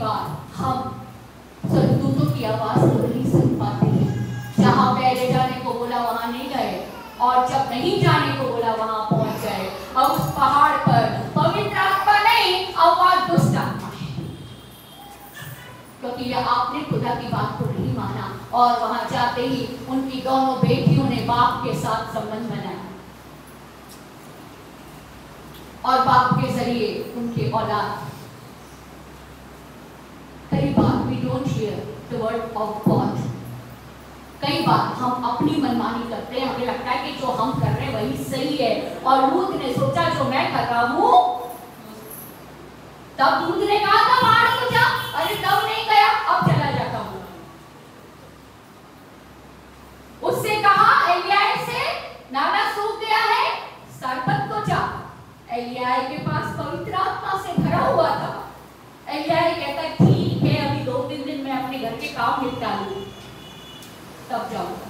बार हम स्वर्गदूतों की आवाज तो नहीं सुन पाते हैं। जहां पहले जाने को बोला वहां नहीं गए, और जब नहीं जाने को बोला वहां पहुंच गए। अब उस पहाड़ पर पवित्र आत्मा नहीं, अब वहां दुष्ट आत्मा है, क्योंकि ये आपने खुदा की बात को नहीं माना। और वहां जाते ही उनकी दोनों बेटियों ने बाप के साथ संबंध बनाया, और बाप के जरिए उनके औलाद। कई बार we don't hear the word of God। कई बार हम अपनी मनमानी करते हैं, हमें लगता है कि जो हम कर रहे हैं वही सही है। और लूत ने सोचा जो मैं कर रहा हूं, तब लूत ने कहा था पहाड़ को जा, अरे तब नहीं गया, अब चला जाता हूं। उससे कहा एलियाह से, नाला सूख गया है, सरपत को जा। एलियाह के पास पवित्र आत्मा से भरा हुआ था। एलियाह कहता है ठीक है, अभी 2-3 दिन में अपने घर के काम निपटा लूं, तब जाऊंगा।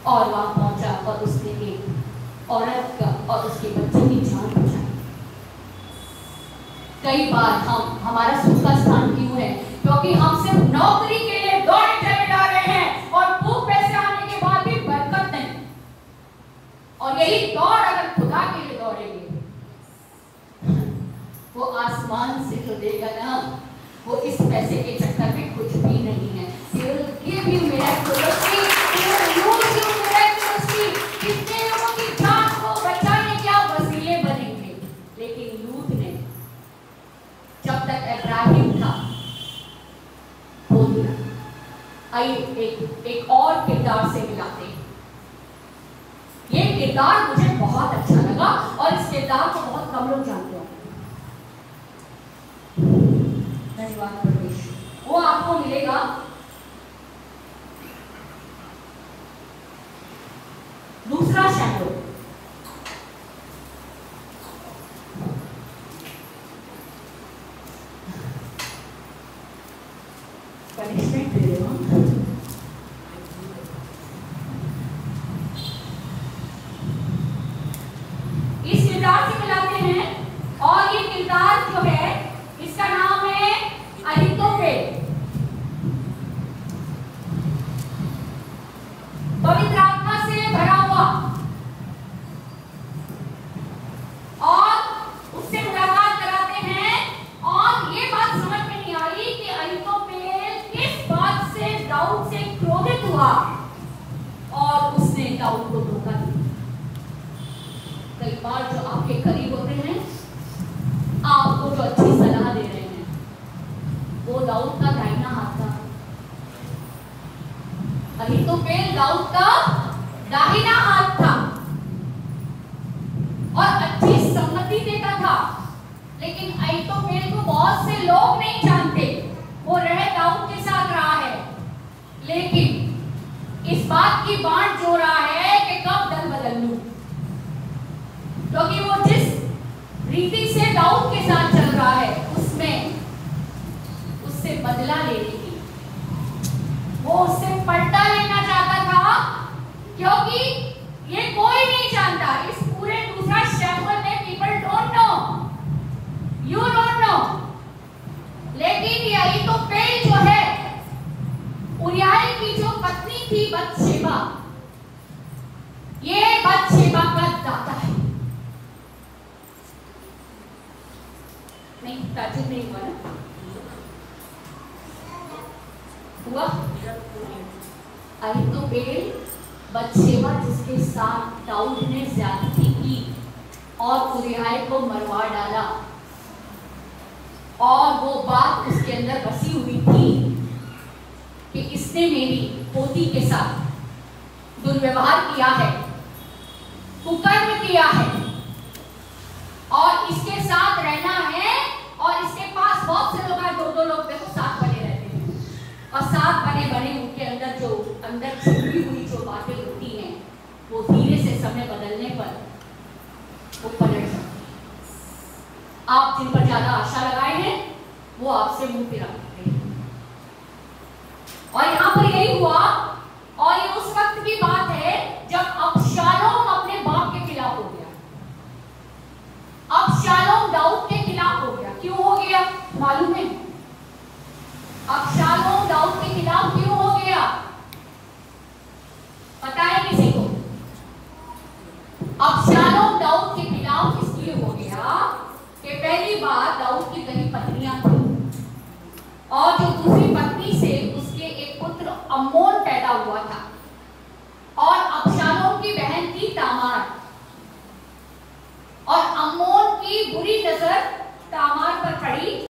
और वहां पहुंचा और उसने एक औरत का और उसके बच्चे की जान बचाई। कई बार हम हमारा सुखा स्थान क्यों है? क्योंकि हम सिर्फ नौकरी के लिए दौड़े चले जा रहे हैं, और खूब पैसे आने के बाद भी बरकत नहीं। और यही दौड़ अगर खुदा के लिए दौड़ेंगे, वो आसमान से जो देगा ना, वो इस पैसे के चक्कर में कुछ भी नहीं है। कितने लोगों की जान को बचाने के वसीले बनेंगे। लेकिन लूत ने जब तक इब्राहिम था बोल दिया। आइए एक और किरदार से मिलाते हैं। ये किरदार मुझे बहुत अच्छा लगा, और इस किरदार को बहुत कम लोग जानते हैं। धन्यवाद परमेश्वर। वो आपको मिलेगा दूसरा शैडो। पनिशमेंट दे रहे हो। इस किरदार से मिलाते हैं, और ये किरदार जो है इसका नाम है अहीतोफेल। पवित्र आत्मा से भरा हुआ, और उससे मुलाकात कराते हैं। और ये बात समझ में नहीं आई कि अहीतोफेल किस बात से दाऊद से क्रोधित हुआ और उसने दाऊद को धोखा दिया। कई बार जो आपके करीब होते हैं, आपको जो अच्छी सलाह दे रहे हैं, वो दाऊद का दाहिना हाथ था। अहीतोफेल दाऊद का दाहिना हाथ था और अच्छी सम्मति देता था। लेकिन अहीतोफेल को बहुत से लोग नहीं जानते। वो रह दाऊद के साथ रहा है, लेकिन इस बात की बांट जो रहा है कि कब दल बदल लूं, क्योंकि वो जिस रीति से दाऊद के साथ चल रहा है उसमें उससे बदला लेने की, वो उससे पलटा लेना चाहता था। क्योंकि ये कोई नहीं जानता, इस पूरे दूसरा शैम्बल में people don't know, you don't know. लेकिन ये अहीतोफेल जो है, उरिय्याह की जो पत्नी थी बतशेबा, ये बतशेबा का दादा है। नहीं, ताजुब नहीं हुआ ना? हुआ? अहीतोफेल बतशेबा जिसके साथ दाऊद ने ज्यादती की और उरिय्याह को मरवा डाला, और वो बात उसके अंदर बसी हुई थी कि इसने मेरी पोती के साथ दुर्व्यवहार किया है, कुकर्म किया है, और इसके साथ रहना है। और इसके पास बहुत से लोग हैं, 2-2 लोग देखो साथ बने रहते हैं, और साथ बने बने उनके अंदर जो अंदर छिपी हुई जो बातें होती हैं, वो धीरे से समय बदलने पर वो पलट सकती है। आप जिन पर ज्यादा आशा लगाए हैं वो आपसे मुंह फिरा सकते हैं। और यहाँ पर यही हुआ, और ये उस वक्त की बात है जब अबशालोम अपने बाप के खिलाफ हो गया। अबशालोम दाऊद के खिलाफ हो गया। क्यों हो गया मालूम है? अमोन पैदा हुआ था।